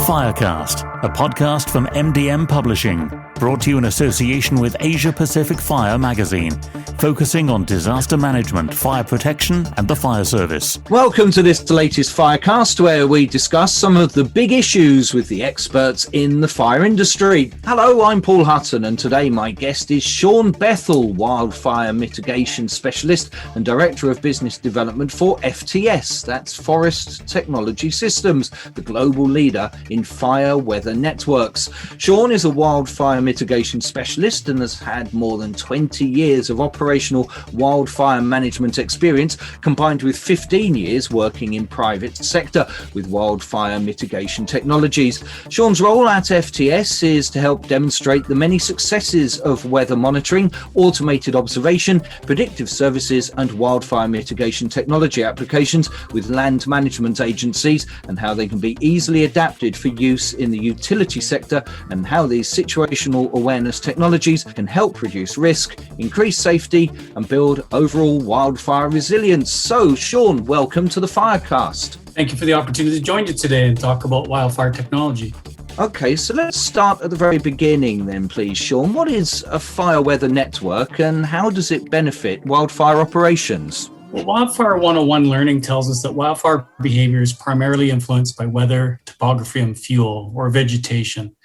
Firecast, a podcast from MDM Publishing, brought to you in association with Asia Pacific Fire magazine, focusing on disaster management, fire protection, and the fire service. Welcome to this latest Firecast, where we discuss some of the big issues with the experts in the fire industry. Hello, I'm Paul Hutton, and today my guest is Shawn Bethel, Wildfire Mitigation Specialist and Director of Business Development for FTS, that's Forest Technology Systems, the global leader in fire weather networks. Shawn is a wildfire mitigation specialist and has had more than 20 years of operational wildfire management experience, combined with 15 years working in private sector with wildfire mitigation technologies. Shawn's role at FTS is to help demonstrate the many successes of weather monitoring, automated observation, predictive services and wildfire mitigation technology applications with land management agencies, and how they can be easily adapted for use in the utility sector, and how these situational awareness technologies can help reduce risk, increase safety and build overall wildfire resilience. So, Shawn, welcome to the Firecast. Thank you for the opportunity to join you today and talk about wildfire technology. Okay, so let's start at the very beginning then, please, Shawn. What is a fire weather network and how does it benefit wildfire operations? Well, Wildfire 101 learning tells us that wildfire behavior is primarily influenced by weather, topography, and fuel, or vegetation.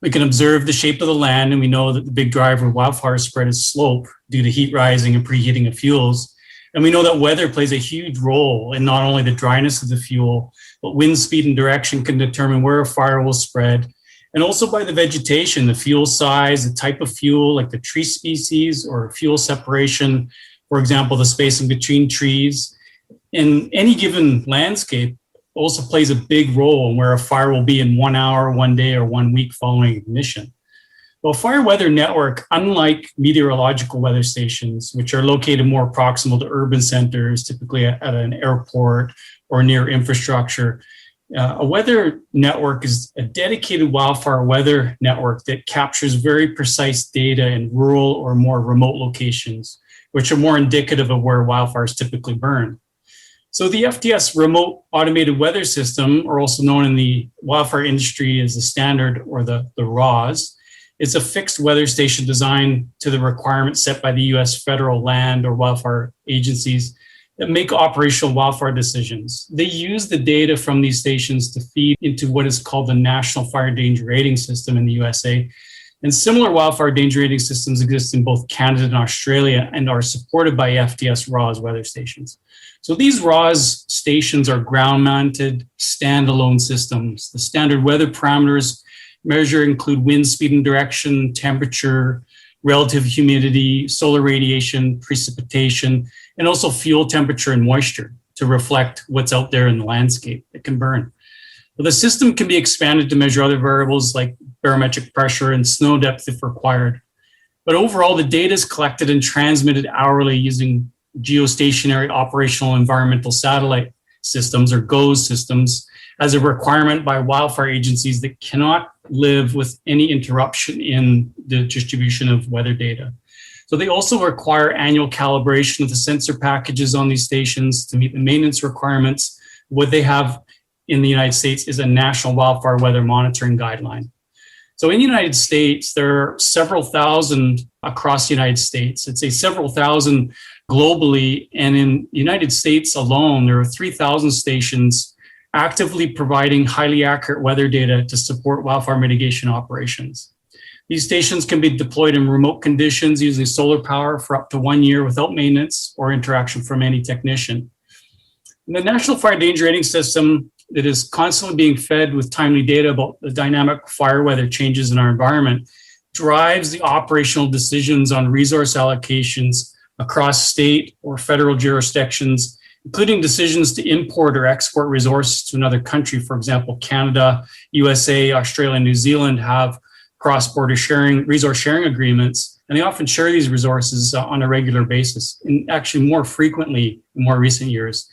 We can observe the shape of the land, and we know that the big driver of wildfire spread is slope due to heat rising and preheating of fuels. And we know that weather plays a huge role in not only the dryness of the fuel, but wind speed and direction can determine where a fire will spread. And also by the vegetation, the fuel size, the type of fuel, like the tree species or fuel separation, for example, the spacing between trees. In any given landscape also plays a big role in where a fire will be in 1 hour, 1 day, or 1 week following ignition. Well, fire weather network, unlike meteorological weather stations, which are located more proximal to urban centers, typically at an airport or near infrastructure, a weather network is a dedicated wildfire weather network that captures very precise data in rural or more remote locations, which are more indicative of where wildfires typically burn. So the FTS Remote Automated Weather System, or also known in the wildfire industry as the standard or the RAWS, is a fixed weather station designed to the requirements set by the U.S. federal land or wildfire agencies that make operational wildfire decisions. They use the data from these stations to feed into what is called the National Fire Danger Rating System in the USA. And similar wildfire danger rating systems exist in both Canada and Australia and are supported by FTS RAWS weather stations. So these RAWS stations are ground-mounted, standalone systems. The standard weather parameters measure include wind speed and direction, temperature, relative humidity, solar radiation, precipitation, and also fuel temperature and moisture to reflect what's out there in the landscape that can burn. Well, the system can be expanded to measure other variables like barometric pressure and snow depth if required. But overall, the data is collected and transmitted hourly using geostationary operational environmental satellite systems, or GOES systems, as a requirement by wildfire agencies that cannot live with any interruption in the distribution of weather data. So they also require annual calibration of the sensor packages on these stations to meet the maintenance requirements. What they have in the United States is a national wildfire weather monitoring guideline. So in the United States, there are several thousand across the United States. It's several thousand globally. And in the United States alone, there are 3,000 stations actively providing highly accurate weather data to support wildfire mitigation operations. These stations can be deployed in remote conditions using solar power for up to 1 year without maintenance or interaction from any technician. And the National Fire Danger Rating System that is constantly being fed with timely data about the dynamic fire weather changes in our environment drives the operational decisions on resource allocations across state or federal jurisdictions, including decisions to import or export resources to another country. For example, Canada, USA, Australia, and New Zealand have cross-border resource sharing agreements, and they often share these resources on a regular basis, and actually more frequently in more recent years.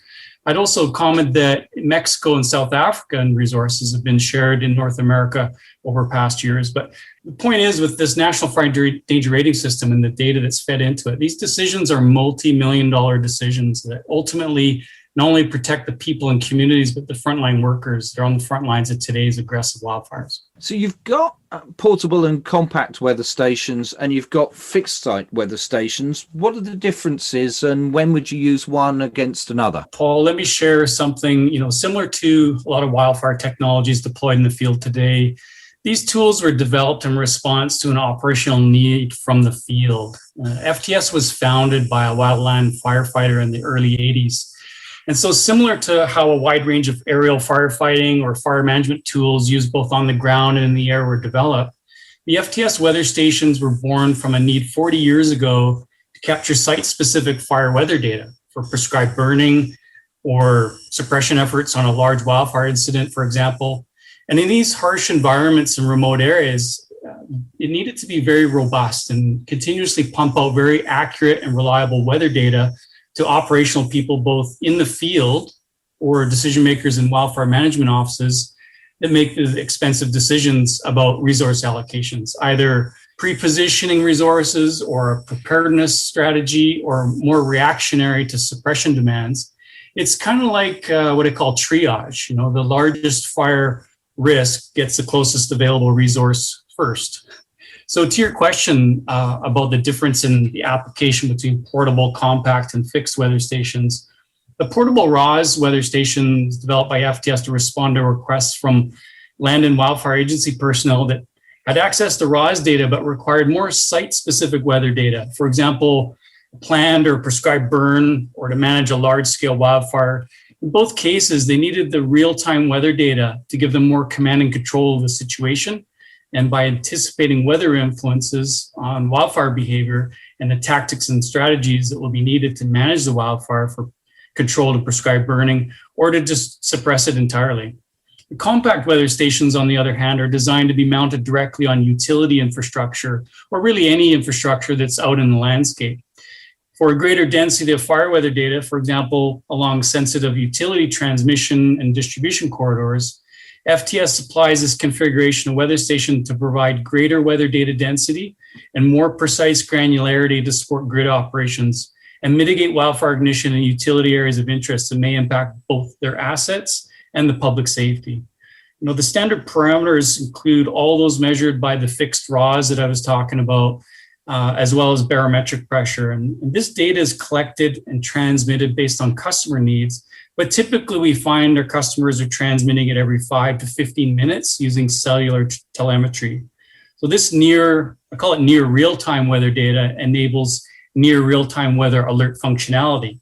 I'd also comment that Mexico and South African resources have been shared in North America over past years. But the point is, with this National Fire Danger Rating System and the data that's fed into it, these decisions are multi-million-dollar decisions that ultimately not only protect the people and communities, but the frontline workers. They're on the front lines of today's aggressive wildfires. So you've got portable and compact weather stations, and you've got fixed site weather stations. What are the differences, and when would you use one against another? Paul, let me share something, similar to a lot of wildfire technologies deployed in the field today. These tools were developed in response to an operational need from the field. FTS was founded by a wildland firefighter in the early 80s. And so similar to how a wide range of aerial firefighting or fire management tools used both on the ground and in the air were developed, the FTS weather stations were born from a need 40 years ago to capture site-specific fire weather data for prescribed burning or suppression efforts on a large wildfire incident, for example. And in these harsh environments and remote areas, it needed to be very robust and continuously pump out very accurate and reliable weather data to operational people, both in the field or decision makers in wildfire management offices that make the expensive decisions about resource allocations, either pre-positioning resources or a preparedness strategy or more reactionary to suppression demands. It's kind of like what I call triage. The largest fire risk gets the closest available resource first. So to your question about the difference in the application between portable, compact, and fixed weather stations, the portable RAWS weather stations developed by FTS to respond to requests from Land and Wildfire Agency personnel that had access to RAWS data but required more site-specific weather data. For example, planned or prescribed burn or to manage a large-scale wildfire. In both cases, they needed the real-time weather data to give them more command and control of the situation. And by anticipating weather influences on wildfire behavior and the tactics and strategies that will be needed to manage the wildfire for control to prescribe burning or to just suppress it entirely. The compact weather stations, on the other hand, are designed to be mounted directly on utility infrastructure or really any infrastructure that's out in the landscape. For a greater density of fire weather data, for example, along sensitive utility transmission and distribution corridors, FTS supplies this configuration of weather station to provide greater weather data density and more precise granularity to support grid operations and mitigate wildfire ignition in utility areas of interest that may impact both their assets and the public safety. The standard parameters include all those measured by the fixed RAWS that I was talking about, as well as barometric pressure. And this data is collected and transmitted based on customer needs. But typically we find our customers are transmitting it every 5 to 15 minutes using cellular telemetry. So this I call it near real-time weather data, enables near real-time weather alert functionality.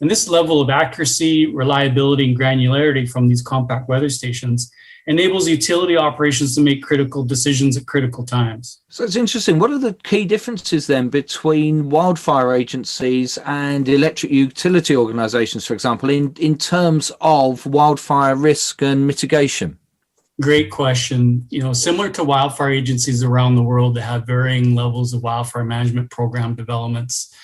And this level of accuracy, reliability, and granularity from these compact weather stations enables utility operations to make critical decisions at critical times. So it's interesting. What are the key differences then between wildfire agencies and electric utility organizations, for example, in terms of wildfire risk and mitigation? Great question. Similar to wildfire agencies around the world that have varying levels of wildfire management program developments,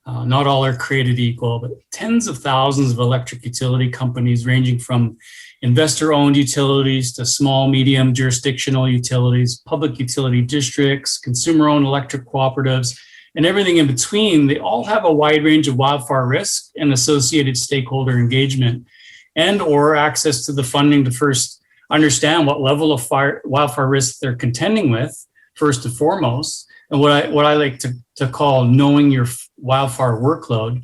not all are created equal, but tens of thousands of electric utility companies ranging from investor-owned utilities to small, medium jurisdictional utilities, public utility districts, consumer-owned electric cooperatives, and everything in between, they all have a wide range of wildfire risk and associated stakeholder engagement and or access to the funding to first understand what level of wildfire risk they're contending with, first and foremost, and what I like to call knowing your wildfire workload.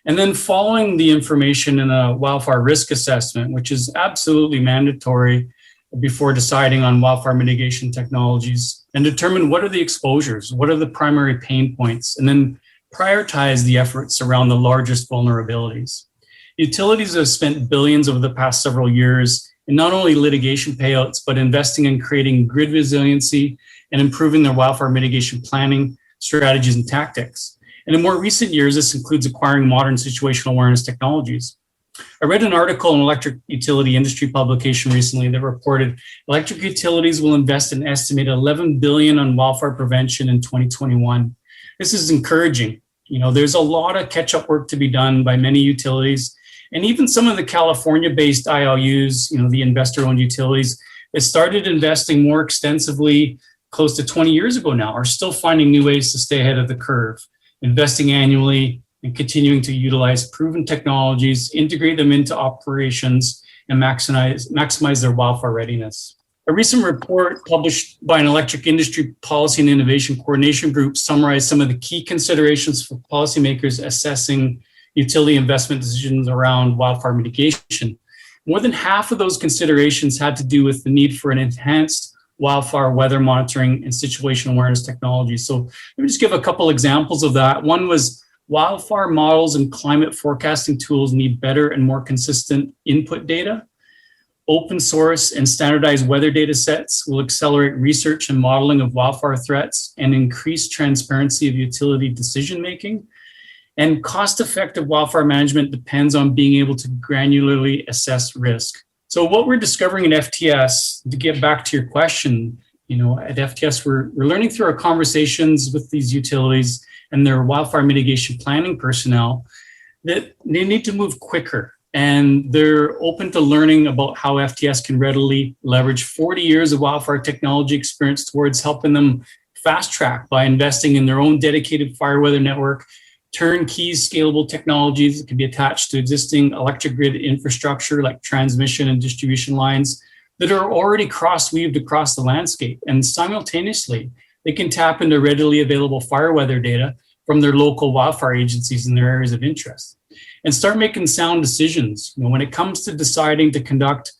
And then following the information in a wildfire risk assessment, which is absolutely mandatory before deciding on wildfire mitigation technologies, and determine what are the exposures, what are the primary pain points, and then prioritize the efforts around the largest vulnerabilities. Utilities have spent billions over the past several years in not only litigation payouts, but investing in creating grid resiliency and improving their wildfire mitigation planning strategies and tactics. And in more recent years, this includes acquiring modern situational awareness technologies. I read an article in an electric utility industry publication recently that reported electric utilities will invest an estimated $11 billion on wildfire prevention in 2021. This is encouraging. There's a lot of catch-up work to be done by many utilities, and even some of the California-based IOUs, the investor-owned utilities that started investing more extensively close to 20 years ago now, are still finding new ways to stay ahead of the curve, investing annually and continuing to utilize proven technologies, integrate them into operations, and maximize their wildfire readiness. A recent report published by an electric industry policy and innovation coordination group summarized some of the key considerations for policymakers assessing utility investment decisions around wildfire mitigation. More than half of those considerations had to do with the need for an enhanced wildfire weather monitoring and situational awareness technology. So let me just give a couple examples of that. One was wildfire models and climate forecasting tools need better and more consistent input data. Open source and standardized weather data sets will accelerate research and modeling of wildfire threats and increase transparency of utility decision making. And cost-effective wildfire management depends on being able to granularly assess risk. So what we're discovering in FTS, to get back to your question, at FTS, we're learning through our conversations with these utilities and their wildfire mitigation planning personnel that they need to move quicker. And they're open to learning about how FTS can readily leverage 40 years of wildfire technology experience towards helping them fast track by investing in their own dedicated fire weather network, turnkey scalable technologies that can be attached to existing electric grid infrastructure like transmission and distribution lines that are already cross-weaved across the landscape. And simultaneously, they can tap into readily available fire weather data from their local wildfire agencies in their areas of interest and start making sound decisions. When it comes to deciding to conduct,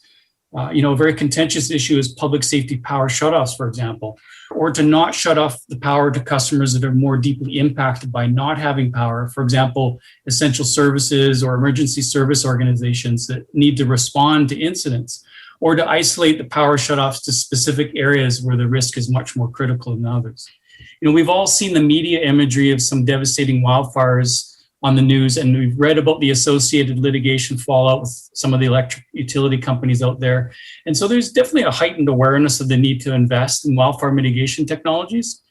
a very contentious issue is public safety power shutoffs, for example, or to not shut off the power to customers that are more deeply impacted by not having power. For example, essential services or emergency service organizations that need to respond to incidents, or to isolate the power shutoffs to specific areas where the risk is much more critical than others. We've all seen the media imagery of some devastating wildfires on the news, and we've read about the associated litigation fallout with some of the electric utility companies out there. And so there's definitely a heightened awareness of the need to invest in wildfire mitigation technologies.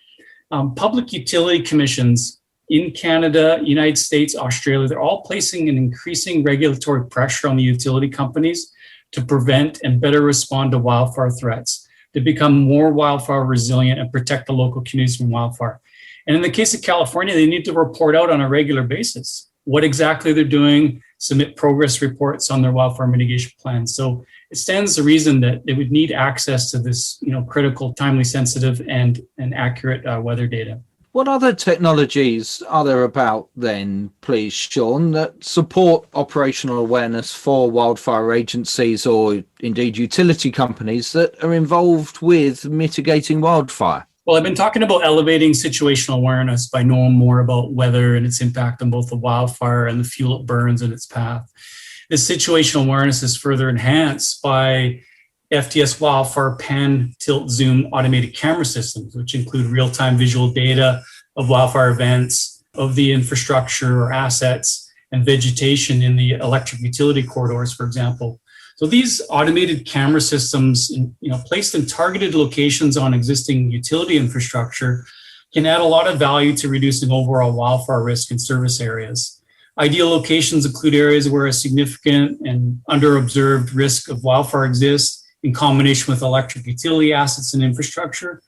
Public utility commissions in Canada, United States, Australia, they're all placing an increasing regulatory pressure on the utility companies to prevent and better respond to wildfire threats, to become more wildfire resilient and protect the local communities from wildfire. And in the case of California, they need to report out on a regular basis what exactly they're doing, submit progress reports on their wildfire mitigation plans. So it stands to reason that they would need access to this, critical, timely, sensitive, and accurate weather data. What other technologies are there about then, please, Shawn, that support operational awareness for wildfire agencies or indeed utility companies that are involved with mitigating wildfire? Well, I've been talking about elevating situational awareness by knowing more about weather and its impact on both the wildfire and the fuel it burns in its path. This situational awareness is further enhanced by FTS wildfire pan, tilt, zoom automated camera systems, which include real-time visual data of wildfire events, of the infrastructure or assets and vegetation in the electric utility corridors, for example. So these automated camera systems, placed in targeted locations on existing utility infrastructure, can add a lot of value to reducing overall wildfire risk in service areas. Ideal locations include areas where a significant and underobserved risk of wildfire exists in combination with electric utility assets and infrastructure.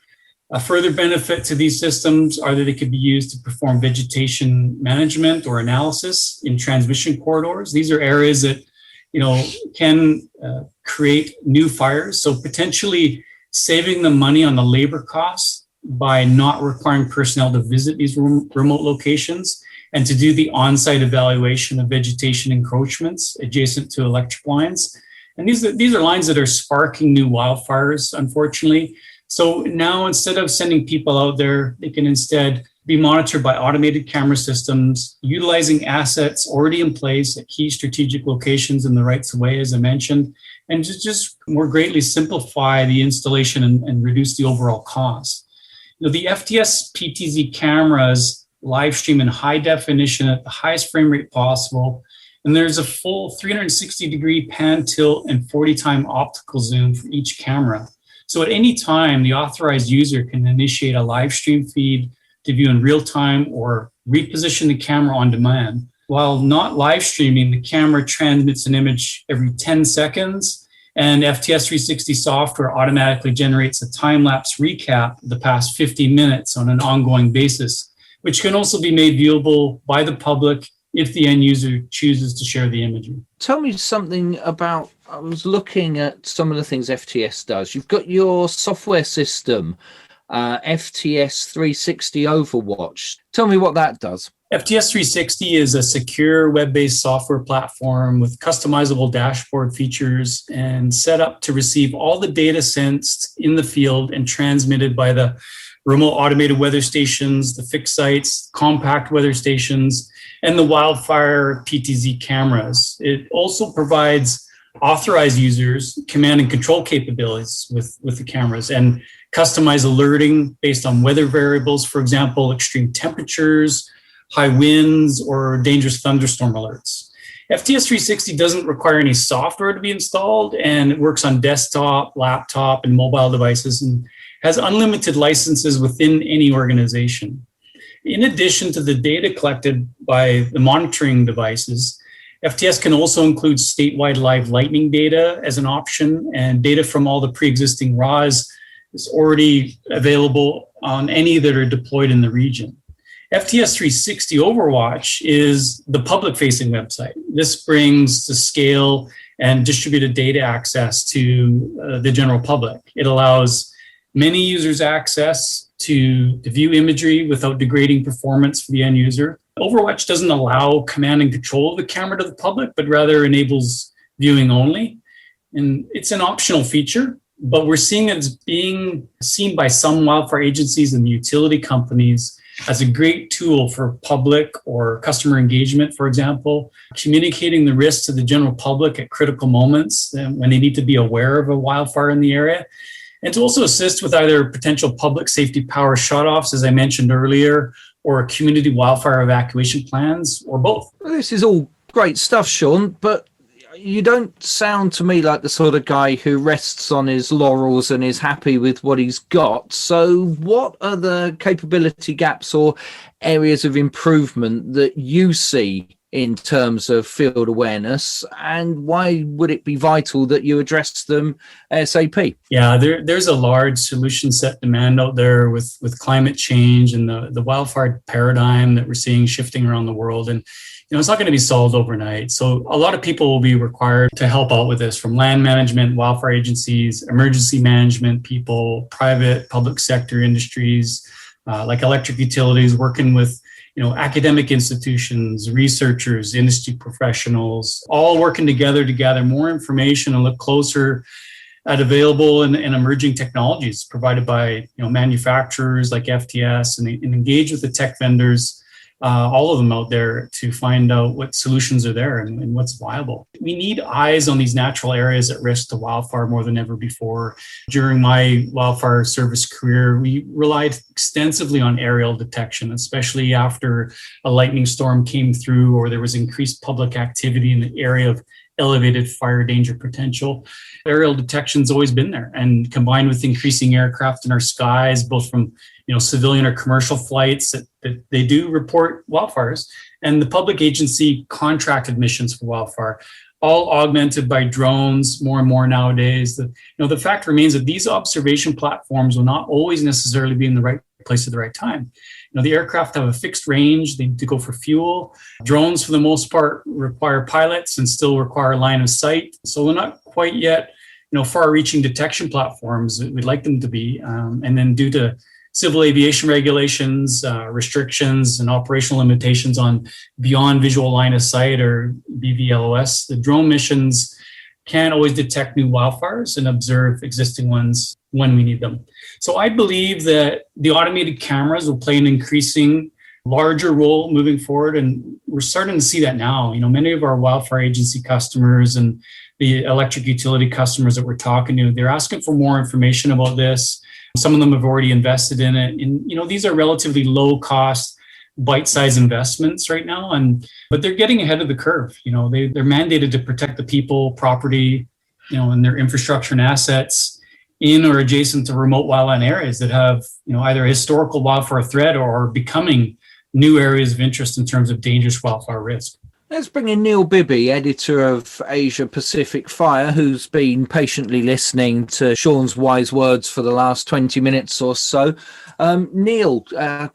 A further benefit to these systems are that they could be used to perform vegetation management or analysis in transmission corridors. These are areas that can create new fires. So potentially saving the money on the labor costs by not requiring personnel to visit these remote locations and to do the on-site evaluation of vegetation encroachments adjacent to electric lines. And these are lines that are sparking new wildfires, unfortunately. So now instead of sending people out there, they can instead be monitored by automated camera systems, utilizing assets already in place at key strategic locations in the rights of way, as I mentioned, and just more greatly simplify the installation and reduce the overall cost. The FTS PTZ cameras live stream in high definition at the highest frame rate possible, and there's a full 360-degree pan, tilt, and 40-time optical zoom for each camera. So at any time, the authorized user can initiate a live stream feed to view in real time or reposition the camera on demand. While not live streaming, the camera transmits an image every 10 seconds, and FTS 360 software automatically generates a time-lapse recap of the past 15 minutes on an ongoing basis, which can also be made viewable by the public if the end user chooses to share the imagery. Tell me something about, I was looking at some of the things FTS does. You've got your software system, FTS 360 Overwatch. Tell me what that does. FTS 360 is a secure web-based software platform with customizable dashboard features and set up to receive all the data sensed in the field and transmitted by the remote automated weather stations, the fixed sites, compact weather stations, and the Wildfire PTZ cameras. It also provides authorized users command and control capabilities with the cameras and customized alerting based on weather variables, for example, extreme temperatures, high winds, or dangerous thunderstorm alerts. FTS 360 doesn't require any software to be installed, and it works on desktop, laptop, and mobile devices, and has unlimited licenses within any organization. In addition to the data collected by the monitoring devices, FTS can also include statewide live lightning data as an option, and data from all the pre-existing RAWs is already available on any that are deployed in the region. FTS 360 Overwatch is the public-facing website. This brings to scale and distributed data access to the general public. It allows many users access to view imagery without degrading performance for the end user. Overwatch doesn't allow command and control of the camera to the public, but rather enables viewing only. And it's an optional feature, but we're seeing it's being seen by some wildfire agencies and the utility companies as a great tool for public or customer engagement, for example, communicating the risks to the general public at critical moments when they need to be aware of a wildfire in the area, and to also assist with either potential public safety power shutoffs, as I mentioned earlier, or community wildfire evacuation plans, or both. This is all great stuff, Shawn, but you don't sound to me like the sort of guy who rests on his laurels and is happy with what he's got. So what are the capability gaps or areas of improvement that you see in terms of field awareness, and why would it be vital that you address them ASAP? Yeah, there's a large solution set demand out there with climate change and the wildfire paradigm that we're seeing shifting around the world. And it's not going to be solved overnight. So a lot of people will be required to help out with this, from land management, wildfire agencies, emergency management people, private, public sector industries, like electric utilities, working with academic institutions, researchers, industry professionals, all working together to gather more information and look closer at available and emerging technologies provided by manufacturers like FTS, and engage with the tech vendors, all of them out there, to find out what solutions are there and what's viable. We need eyes on these natural areas at risk to wildfire more than ever before. During my wildfire service career, we relied extensively on aerial detection, especially after a lightning storm came through or there was increased public activity in the area of elevated fire danger potential. Aerial detection's always been there, and combined with increasing aircraft in our skies, both from civilian or commercial flights that they do report wildfires, and the public agency contracted missions for wildfire, all augmented by drones more and more nowadays. The fact remains that these observation platforms will not always necessarily be in the right place at the right time. The aircraft have a fixed range. They need to go for fuel. Drones, for the most part, require pilots and still require line of sight. So they're not quite yet, far-reaching detection platforms that we'd like them to be. And then due to civil aviation regulations, restrictions, and operational limitations on beyond visual line of sight, or BVLOS, the drone missions can't always detect new wildfires and observe existing ones when we need them. So I believe that the automated cameras will play an increasing larger role moving forward, and we're starting to see that now. Many of our wildfire agency customers and the electric utility customers that we're talking to, they're asking for more information about this. Some of them have already invested in it. And, these are relatively low cost, bite-sized investments right now. But they're getting ahead of the curve. They're mandated to protect the people, property, and their infrastructure and assets in or adjacent to remote wildland areas that have, either a historical wildfire threat or are becoming new areas of interest in terms of dangerous wildfire risk. Let's bring in Neil Bibby, editor of Asia Pacific Fire, who's been patiently listening to Shawn's wise words for the last 20 minutes or so. Neil,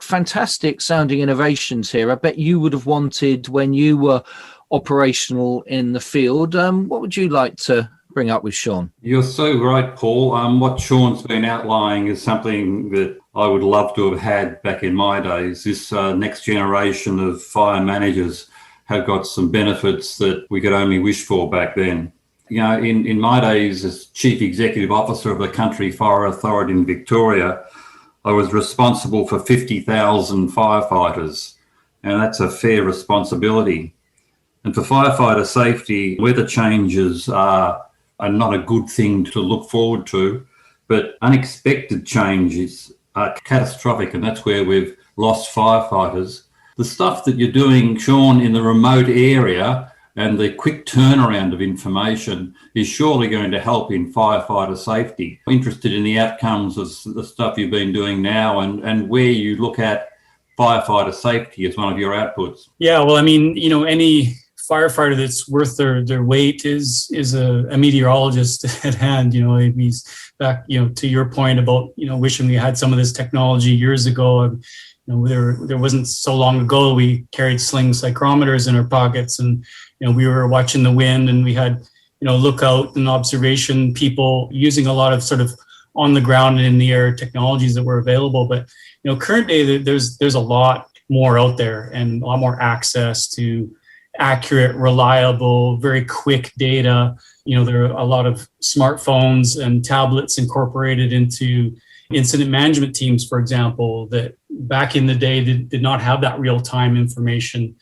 fantastic sounding innovations here. I bet you would have wanted when you were operational in the field. What would you like to bring up with Shawn? You're so right, Paul. What Shawn's been outlining is something that I would love to have had back in my days. This next generation of fire managers have got some benefits that we could only wish for back then. You know, in my days as Chief Executive Officer of the Country Fire Authority in Victoria, I was responsible for 50,000 firefighters, and that's a fair responsibility. And for firefighter safety, weather changes are not a good thing to look forward to, but unexpected changes are catastrophic, and that's where we've lost firefighters. The stuff that you're doing, Shawn, in the remote area and the quick turnaround of information is surely going to help in firefighter safety. I'm interested in the outcomes of the stuff you've been doing now and where you look at firefighter safety as one of your outputs. Yeah, well, I mean, you know, any firefighter that's worth their weight is a meteorologist at hand. You know, he's back, you know, to your point about, you know, wishing we had some of this technology years ago. You know, there wasn't so long ago we carried sling psychrometers in our pockets, and you know, we were watching the wind, and we had, you know, lookout and observation people using a lot of sort of on the ground and in the air technologies that were available. But you know, current day there's a lot more out there and a lot more access to accurate, reliable, very quick data. You know, there are a lot of smartphones and tablets incorporated into incident management teams, for example, that back in the day did not have that real-time information.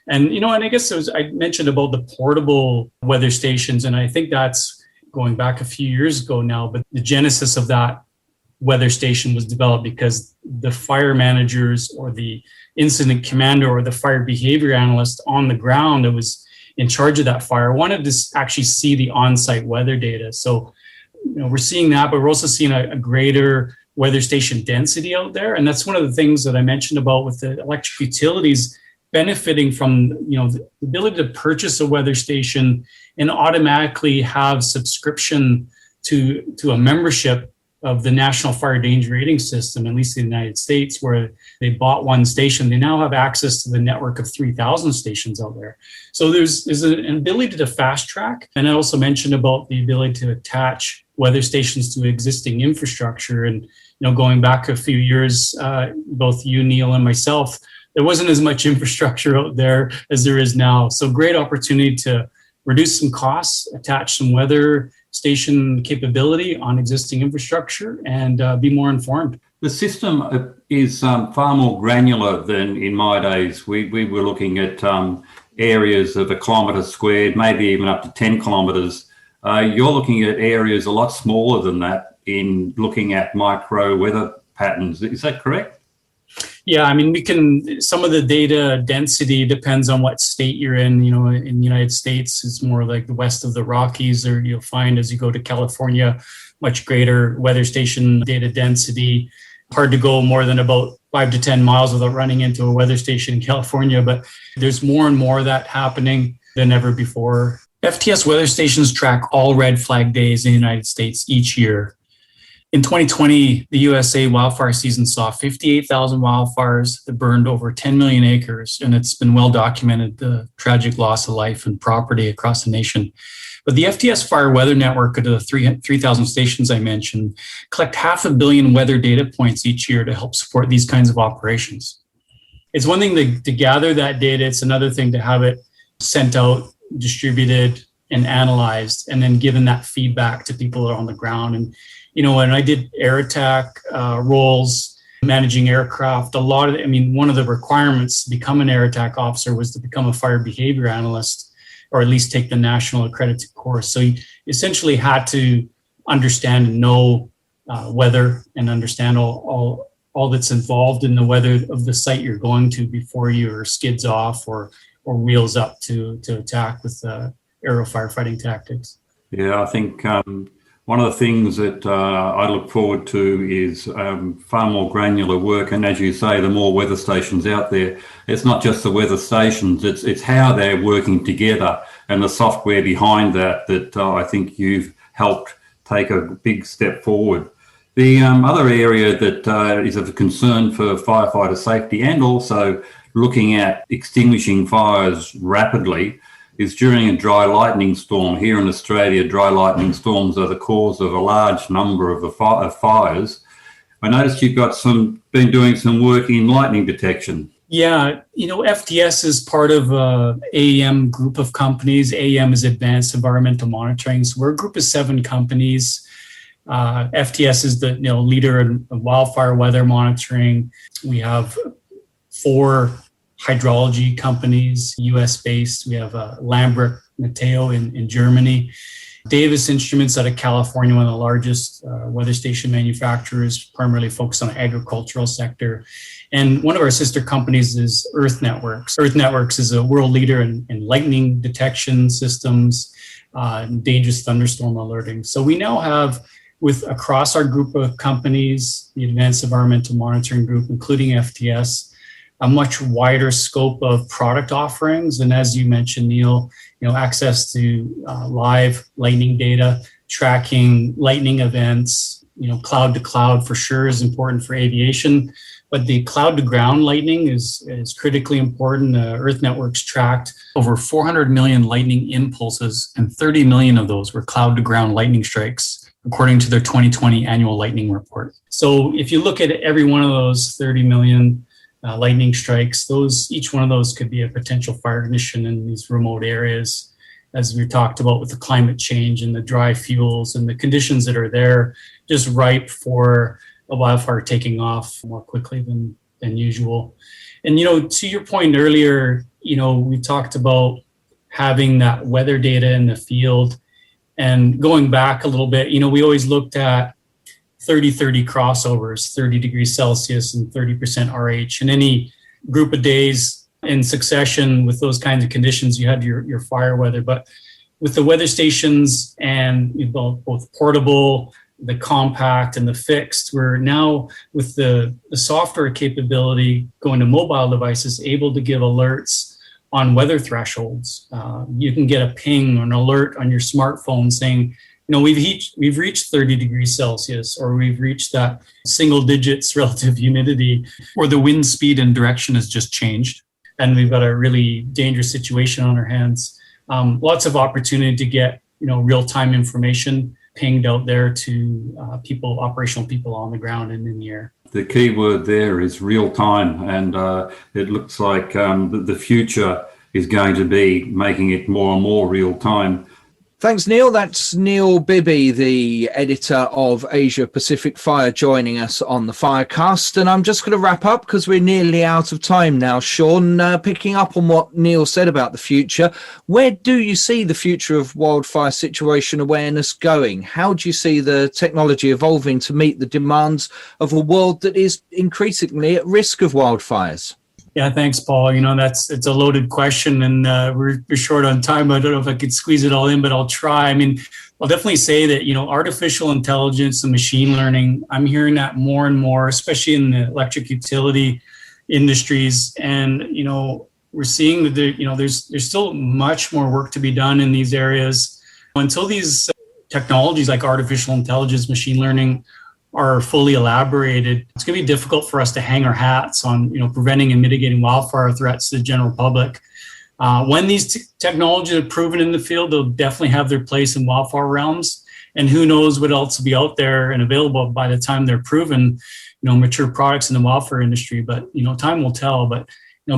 And, you know, and I guess I mentioned about the portable weather stations, and I think that's going back a few years ago now, but the genesis of that weather station was developed because the fire managers or the incident commander or the fire behavior analyst on the ground that was in charge of that fire wanted to actually see the on-site weather data. So, you know, we're seeing that, but we're also seeing a greater weather station density out there. And that's one of the things that I mentioned about with the electric utilities benefiting from, you know, the ability to purchase a weather station and automatically have subscription to a membership of the National Fire Danger Rating System, at least in the United States, where they bought one station. They now have access to the network of 3,000 stations out there. So there's an ability to fast track. And I also mentioned about the ability to attach weather stations to existing infrastructure. And, you know, going back a few years, both you, Neil, and myself, there wasn't as much infrastructure out there as there is now. So great opportunity to reduce some costs, attach some weather station capability on existing infrastructure, and be more informed. The system is far more granular than in my days. We were looking at areas of a kilometre squared, maybe even up to 10 kilometres. You're looking at areas a lot smaller than that in looking at micro weather patterns. Is that correct? Yeah, I mean, some of the data density depends on what state you're in. You know, in the United States, it's more like the west of the Rockies, or you'll find as you go to California, much greater weather station data density. Hard to go more than about 5 to 10 miles without running into a weather station in California, but there's more and more of that happening than ever before. FTS weather stations track all red flag days in the United States each year. In 2020, the USA wildfire season saw 58,000 wildfires that burned over 10 million acres, and it's been well documented, the tragic loss of life and property across the nation. But the FTS Fire Weather Network of the 3,000 stations I mentioned collect 500 million weather data points each year to help support these kinds of operations. It's one thing to gather that data. It's another thing to have it sent out, distributed, and analyzed, and then given that feedback to people that are on the ground. And you know, when I did air attack roles, managing aircraft, one of the requirements to become an air attack officer was to become a fire behavior analyst, or at least take the national accredited course. So you essentially had to understand and know weather and understand all that's involved in the weather of the site you're going to before your skids off or wheels up to attack with aero firefighting tactics. Yeah, I think One of the things that I look forward to is far more granular work. And as you say, the more weather stations out there, it's not just the weather stations, it's how they're working together and the software behind that I think you've helped take a big step forward. The other area that is of concern for firefighter safety and also looking at extinguishing fires rapidly is during a dry lightning storm. Here in Australia, dry lightning storms are the cause of a large number of fires. I noticed you've been doing some work in lightning detection. Yeah, FTS is part of AEM group of companies. AEM is Advanced Environmental Monitoring. So we're a group of 7 companies. FTS is the leader in wildfire weather monitoring. We have 4 hydrology companies, US-based. We have Lambrecht Mateo in Germany. Davis Instruments out of California, one of the largest weather station manufacturers, primarily focused on the agricultural sector. And one of our sister companies is Earth Networks. Earth Networks is a world leader in lightning detection systems, dangerous thunderstorm alerting. So we now have, across our group of companies, the Advanced Environmental Monitoring Group, including FTS, a much wider scope of product offerings. And as you mentioned, Neil, access to live lightning data, tracking lightning events, cloud to cloud for sure is important for aviation, but the cloud to ground lightning is critically important. Earth Networks tracked over 400 million lightning impulses, and 30 million of those were cloud to ground lightning strikes, according to their 2020 annual lightning report. So if you look at every one of those 30 million lightning strikes, each one of those could be a potential fire ignition in these remote areas, as we talked about with the climate change and the dry fuels and the conditions that are there, just ripe for a wildfire taking off more quickly than usual. And, to your point earlier, we talked about having that weather data in the field. And going back a little bit, we always looked at 30-30 crossovers, 30 degrees Celsius and 30% RH. In any group of days in succession with those kinds of conditions, you had your fire weather. But with the weather stations and both portable, the compact and the fixed, we're now with the software capability going to mobile devices able to give alerts on weather thresholds. You can get a ping or an alert on your smartphone saying, we've reached 30 degrees Celsius, or we've reached that single digits relative humidity, or the wind speed and direction has just changed, and we've got a really dangerous situation on our hands. Lots of opportunity to get real-time information pinged out there to operational people on the ground and in the air. The key word there is real time, and it looks like the future is going to be making it more and more real time. Thanks, Neil. That's Neil Bibby, the editor of Asia Pacific Fire, joining us on the Firecast. And I'm just going to wrap up because we're nearly out of time now. Shawn, picking up on what Neil said about the future, where do you see the future of wildfire situation awareness going? How do you see the technology evolving to meet the demands of a world that is increasingly at risk of wildfires? Yeah, thanks, Paul. It's a loaded question, and we're short on time. I don't know if I could squeeze it all in, but I'll try. I'll definitely say that, artificial intelligence and machine learning, I'm hearing that more and more, especially in the electric utility industries. And, we're seeing that there's still much more work to be done in these areas. Until these technologies like artificial intelligence, machine learning are fully elaborated, it's going to be difficult for us to hang our hats on, preventing and mitigating wildfire threats to the general public. When these technologies are proven in the field, they'll definitely have their place in wildfire realms. And who knows what else will be out there and available by the time they're proven, mature products in the wildfire industry. But, time will tell. But,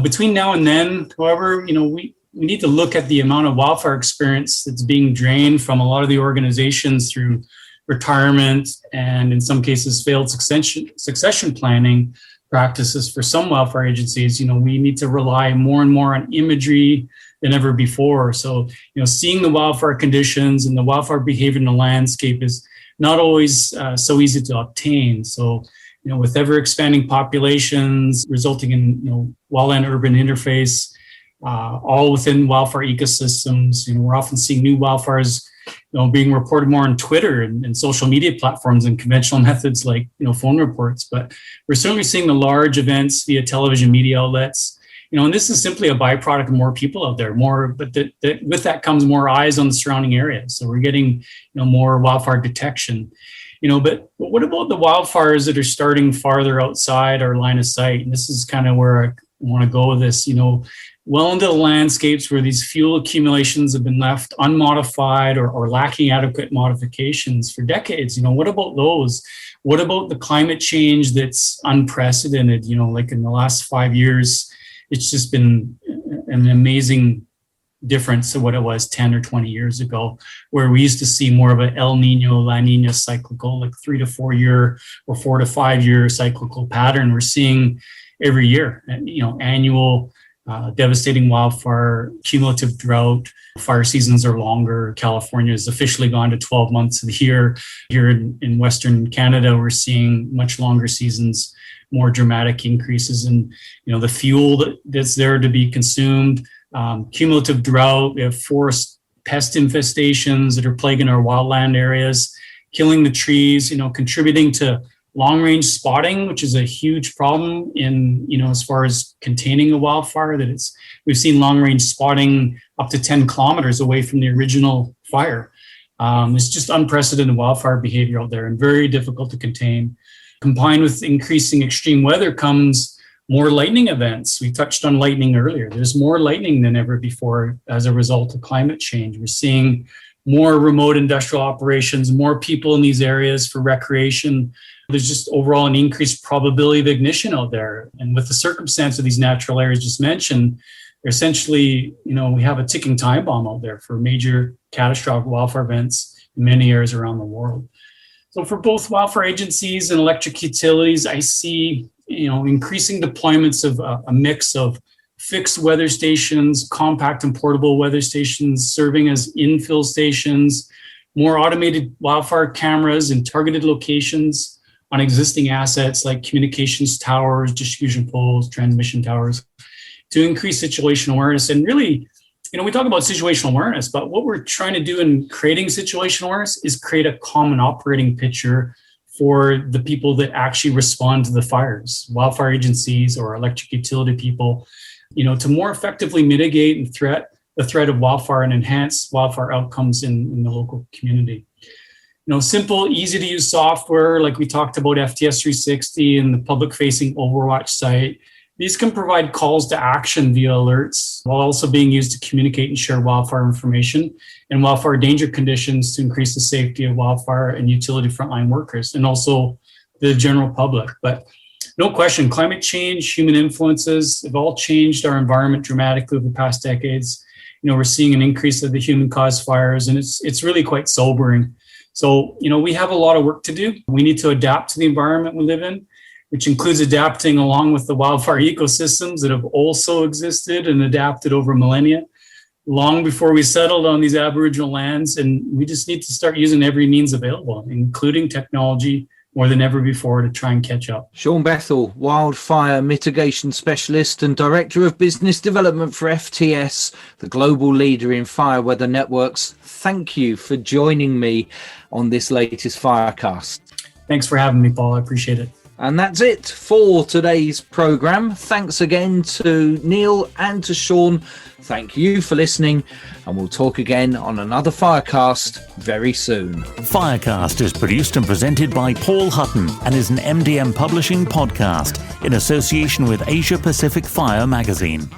between now and then, however, we need to look at the amount of wildfire experience that's being drained from a lot of the organizations through retirement and in some cases failed succession planning practices for some wildfire agencies. We need to rely more and more on imagery than ever before. So, seeing the wildfire conditions and the wildfire behavior in the landscape is not always so easy to obtain. So, with ever expanding populations resulting in, wildland urban interface, all within wildfire ecosystems, we're often seeing new wildfires being reported more on Twitter and social media platforms and conventional methods like, phone reports. But we're certainly seeing the large events via television media outlets, and this is simply a byproduct of more people out there, but with that comes more eyes on the surrounding areas. So we're getting, more wildfire detection, but what about the wildfires that are starting farther outside our line of sight? And this is kind of where I want to go with this, well into the landscapes where these fuel accumulations have been left unmodified or lacking adequate modifications for decades. What about those? What about the climate change that's unprecedented? Like in the last 5 years, it's just been an amazing difference to what it was 10 or 20 years ago, where we used to see more of an El Nino, La Nina cyclical, like 3 to 4 year or 4 to 5 year cyclical pattern. We're seeing every year, annual devastating wildfire, cumulative drought. Fire seasons are longer. California has officially gone to 12 months of the year. Here in Western Canada, we're seeing much longer seasons, more dramatic increases in, the fuel that's there to be consumed. Cumulative drought. We have forest pest infestations that are plaguing our wildland areas, killing the trees, contributing to long-range spotting, which is a huge problem in, as far as containing a wildfire, we've seen long-range spotting up to 10 kilometers away from the original fire. It's just unprecedented wildfire behavior out there and very difficult to contain. Combined with increasing extreme weather comes more lightning events. We touched on lightning earlier. There's more lightning than ever before as a result of climate change. We're seeing more remote industrial operations, more people in these areas for recreation. There's just overall an increased probability of ignition out there. And with the circumstance of these natural areas just mentioned, essentially, we have a ticking time bomb out there for major catastrophic wildfire events in many areas around the world. So for both wildfire agencies and electric utilities, I see, increasing deployments of a mix of fixed weather stations, compact and portable weather stations serving as infill stations, more automated wildfire cameras in targeted locations on existing assets like communications towers, distribution poles, transmission towers, to increase situational awareness. And really, we talk about situational awareness, but what we're trying to do in creating situational awareness is create a common operating picture for the people that actually respond to the fires, wildfire agencies or electric utility people, to more effectively mitigate the threat of wildfire and enhance wildfire outcomes in the local community. Simple, easy to use software, like we talked about FTS 360 and the public-facing Overwatch site. These can provide calls to action via alerts while also being used to communicate and share wildfire information and wildfire danger conditions to increase the safety of wildfire and utility frontline workers and also the general public. But no question, climate change, human influences have all changed our environment dramatically over the past decades. We're seeing an increase of the human-caused fires, and it's really quite sobering. So, we have a lot of work to do. We need to adapt to the environment we live in, which includes adapting along with the wildfire ecosystems that have also existed and adapted over millennia, long before we settled on these Aboriginal lands. And we just need to start using every means available, including technology, more than ever before to try and catch up. Shawn Bethel, Wildfire Mitigation Specialist and Director of Business Development for FTS, the global leader in fire weather networks. Thank you for joining me on this latest Firecast. Thanks for having me, Paul. I appreciate it. And that's it for today's programme. Thanks again to Neil and to Shawn. Thank you for listening, and we'll talk again on another Firecast very soon. Firecast is produced and presented by Paul Hutton and is an MDM Publishing podcast in association with Asia Pacific Fire Magazine.